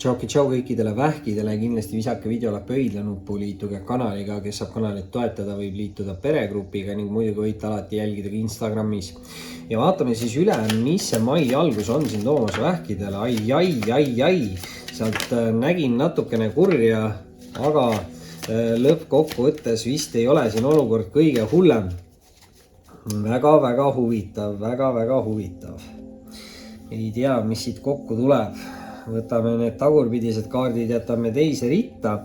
Tšau kõikidele vähkidele, kindlasti visake videole pöidlanuppu, liituge kanaliga, kes saab kanalit toetada, võib liituda peregrupiga ning muidugi võite alati jälgida ka Instagramis. Ja vaatame siis üle, mis see mai algus on siin toomas vähkidele. Ai. Sealt nägin natukene kurja, aga lõppkokkuvõttes vist ei ole siin olukord kõige hullem. Väga huvitav. Ei tea, mis siit kokku tuleb. Võtame need tagurpidised kaardid, jätame teise ritta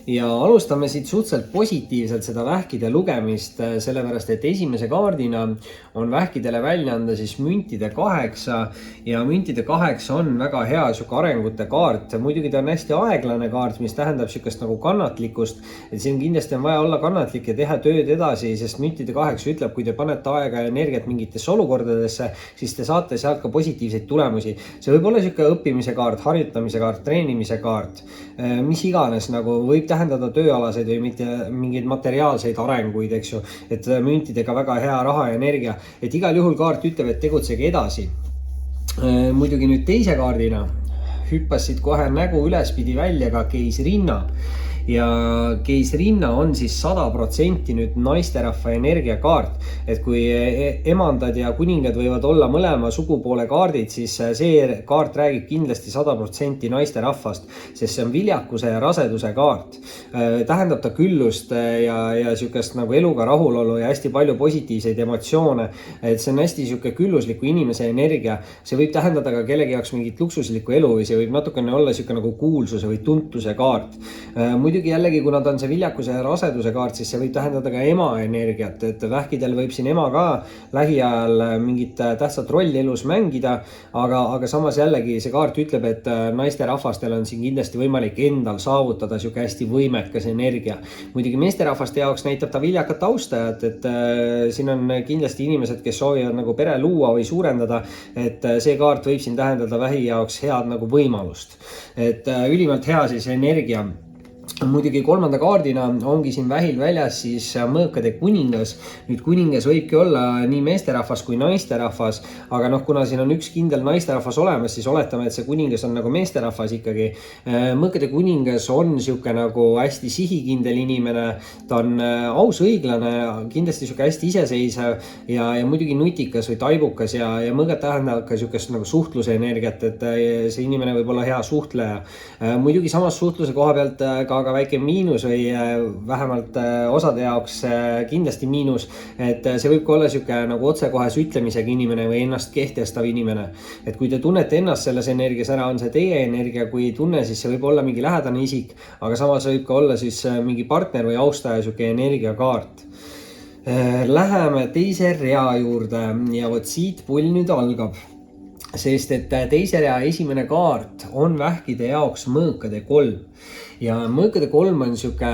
ja alustame siit suhteliselt positiivselt seda vähkide lugemist, sellepärast et esimese kaardina on vähkidele välja anda siis müntide 8 ja müntide 8 on väga hea siuke arengute kaart. Muidugi ta on hästi aeglane kaart, mis tähendab siukest nagu kannatlikkust, et siin kindlasti on vaja olla kannatlik ja teha tööd edasi, sest müntide 8 ütleb, kui te panete aega ja energiat mingitesse olukordadesse, siis te saate sealt ka positiivseid tulemusi. See võib olla siuke õppimise kaart, harjutamise kaart, treenimise kaart, mis iganes nagu võib tähendada tööalaseid või mitte mingeid materiaalseid arenguid, eks ju, et müntidega väga hea raha ja energia, et igal juhul kaart ütleb, et tegutsege edasi. Muidugi nüüd teise kaardina hüppasid kohe nägu ülespidi välja ka keisrinna ja keisrinna on siis 100% nüüd naisterahva energiakaart, et kui emandad ja kuningad võivad olla mõlema sugupoole kaardid, siis see kaart räägib kindlasti 100% naisterahvast, sest see on viljakuse ja raseduse kaart. Tähendab ta küllust ja siukest nagu eluga rahulolu ja hästi palju positiivseid emotsioone, et see on hästi siuke küllusliku inimese energia. See võib tähendada ka kellegi jaoks mingit luksuslikku elu või see võib natukene olla siuke nagu kuulsuse või tuntuse kaart. Muidugi jällegi, kuna ta on see viljakuse ja raseduse kaart, siis see võib tähendada ka ema energiat, et vähkidel võib siin ema ka lähiajal mingit tähtsat rolli elus mängida, aga samas jällegi see kaart ütleb, et naisterahvastel on siin kindlasti võimalik endal saavutada siuke hästi võimekas energia. Muidugi meesterahvaste jaoks näitab ta viljakat austajat, et siin on kindlasti inimesed, kes soovivad nagu pere luua või suurendada, et see kaart võib siin tähendada vähi jaoks head nagu võimalust, et ülimalt hea siis energia. Muidugi kolmanda kaardina ongi siin vähil väljas siis mõõkade kuningas. Nüüd kuningas võibki olla nii meesterahvas kui naisterahvas, aga kuna siin on üks kindel naisterahvas olemas, siis oletame, et see kuningas on nagu meesterahvas ikkagi. Mõõkade kuningas on siuke nagu hästi sihikindel inimene, ta on aus, õiglane, kindlasti siuke hästi iseseisev ja muidugi nutikas või taibukas ja mõõgad tähendab ka siukest nagu suhtluse energiat, et see inimene võib olla hea suhtleja. Muidugi samas suhtluse koha pealt ka väike miinus või vähemalt osade jaoks kindlasti miinus, et see võib ka olla siuke nagu otsekohes ütlemisega inimene või ennast kehtestav inimene. Et kui te tunnete ennast selles energias ära, on see teie energia, kui tunne, siis see võib olla mingi lähedane isik, aga samas võib ka olla siis mingi partner või austaja siuke energiakaart. Läheme teise rea juurde ja vot siit pull nüüd algab. Sest et teise rea esimene kaart on vähkide jaoks mõõkade 3 ja mõõkade 3 on siuke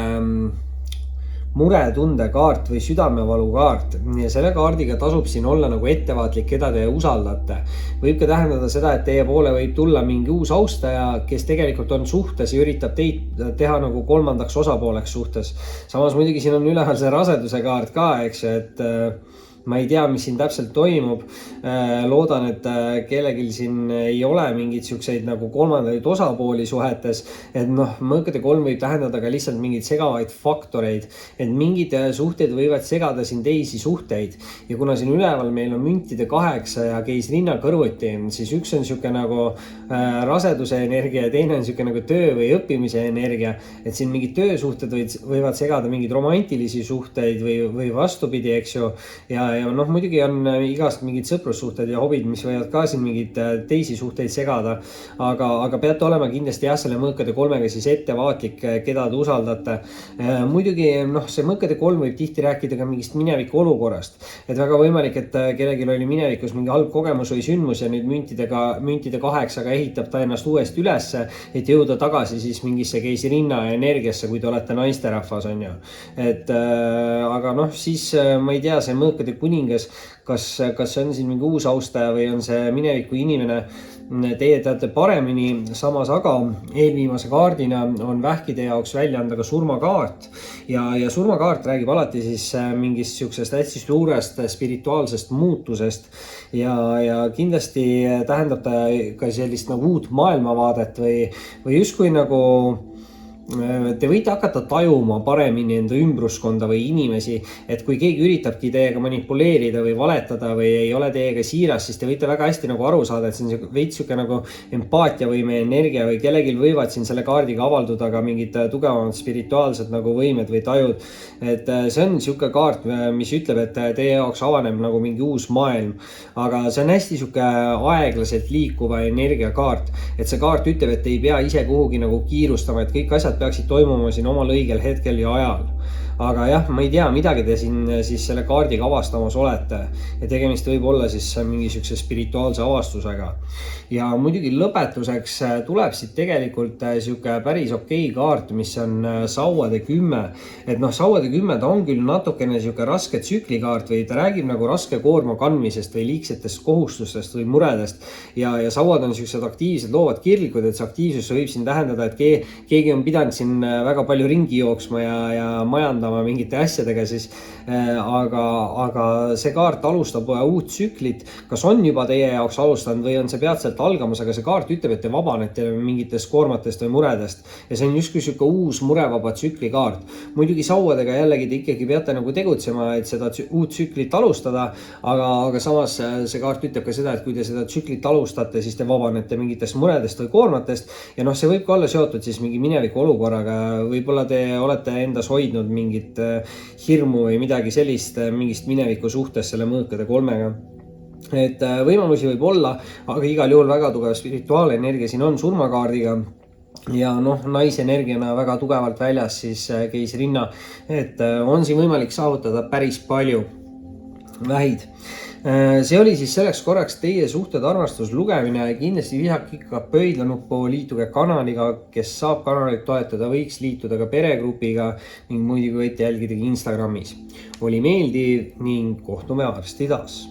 muretunde kaart või südamevalu kaart ja selle kaardiga tasub siin olla nagu ettevaatlik, keda te usaldate. Võib ka tähendada seda, et teie poole võib tulla mingi uus austaja, kes tegelikult on suhtes ja üritab teid teha nagu kolmandaks osapooleks suhtes. Samas muidugi siin on üleval see raseduse kaart ka, eks, et ma ei tea, mis siin täpselt toimub. Loodan, et kellelgi siin ei ole mingid siukseid nagu kolmandaid osapooli suhetes, et mõõkade 3 võib tähendada ka lihtsalt mingeid segavaid faktoreid, et mingid suhted võivad segada siin teisi suhteid ja kuna siin üleval meil on müntide 8 ja keisrinna kõrvuti, siis üks on siuke nagu raseduse energia ja teine on siuke nagu töö või õppimise energia, et siin mingid töösuhted võivad segada mingeid romantilisi suhteid või vastupidi, eks ju, ja muidugi on igast mingid sõprussuhted ja hobid, mis võivad ka siin mingid teisi suhteid segada, aga peate olema kindlasti selle mõõkade 3-ga siis ettevaatlik, keda te usaldate. Muidugi see mõõkade 3 võib tihti rääkida ka mingist mineviku olukorrast, et väga võimalik, et kellelgi oli minevikus mingi halb kogemus või sündmus ja nüüd müntide 8-ga ehitab ta ennast uuesti ülesse, et jõuda tagasi siis mingisse keisrinna energiasse, kui te olete naisterahvas, on ju. Et aga siis ma ei tea, see mõõkade kuningas, kas see on siin mingi uus austaja või on see mineviku inimene, teie teate paremini, samas aga eelviimase kaardina on vähkide jaoks välja anda ka surmakaart ja surmakaart räägib alati siis mingist siuksest hästi suurest spirituaalsest muutusest ja kindlasti tähendab ta ka sellist nagu uut maailmavaadet või justkui nagu te võite hakata tajuma paremini enda ümbruskonda või inimesi, et kui keegi üritabki teiega manipuleerida või valetada või ei ole teiega siiras, siis te võite väga hästi nagu aru saada, et see on veits siuke nagu empaatia või meie energia või kellelgi võivad siin selle kaardiga avalduda ka mingid tugevamad spirituaalsed nagu võimed või tajud. Et see on siuke kaart, mis ütleb, et teie jaoks avaneb nagu mingi uus maailm, aga see on hästi siuke aeglaselt liikuva energia kaart, et see kaart ütleb, et ei pea ise kuhugi nagu kiirustama, et kõik asjad peaksid toimuma siin omal õigel hetkel ja ajal. Aga jah, ma ei tea, midagi te siin siis selle kaardiga avastamas olete ja tegemist võib olla siis mingi siukse spirituaalse avastusega. Ja muidugi lõpetuseks tuleb siit tegelikult siuke päris okei kaart, mis on sauade 10. Et noh, sauade 10 ta on küll natukene siuke raske tsüklikaart või ta räägib nagu raske koorma kandmisest või liigsetest kohustustest või muredest. Ja sauad on siuksed aktiivsed loovad kirglikud, et see aktiivsus võib siin tähendada, et keegi on pidanud siin väga palju ringi jooksma ja majandama mingite asjadega siis, aga see kaart alustab uut tsüklit, kas on juba teie jaoks alustanud või on see peatselt algamas, aga see kaart ütleb, et te vabanete mingitest koormatest või muredest ja see on justkui siuke uus murevaba tsükli kaart. Muidugi sauadega jällegi te ikkagi peate nagu tegutsema, et seda uut tsüklit alustada, aga samas see kaart ütleb ka seda, et kui te seda tsüklit alustate, siis te vabanete mingitest muredest või koormatest ja noh, see võib ka olla seotud siis mingi mineviku olukorraga, võib-olla te olete endas hoidnud mingit hirmu või midagi sellist mingist mineviku suhtes selle mõõkade 3-ga. Et võimalusi võib olla, aga igal juhul väga tugev spirituaalenergia siin on surmakaardiga ja noh, naisenergiana väga tugevalt väljas siis keisrinna, et on siin võimalik saavutada päris palju vähid. See oli siis selleks korraks teie suhted armastuslugemine. Kindlasti visake ikka pöidlanuppu, liituge kanaliga, kes saab kanalit toetada, võiks liituda ka peregrupiga ning muidugi võite jälgida Instagramis. Oli meeldiv ning kohtume varsti taas.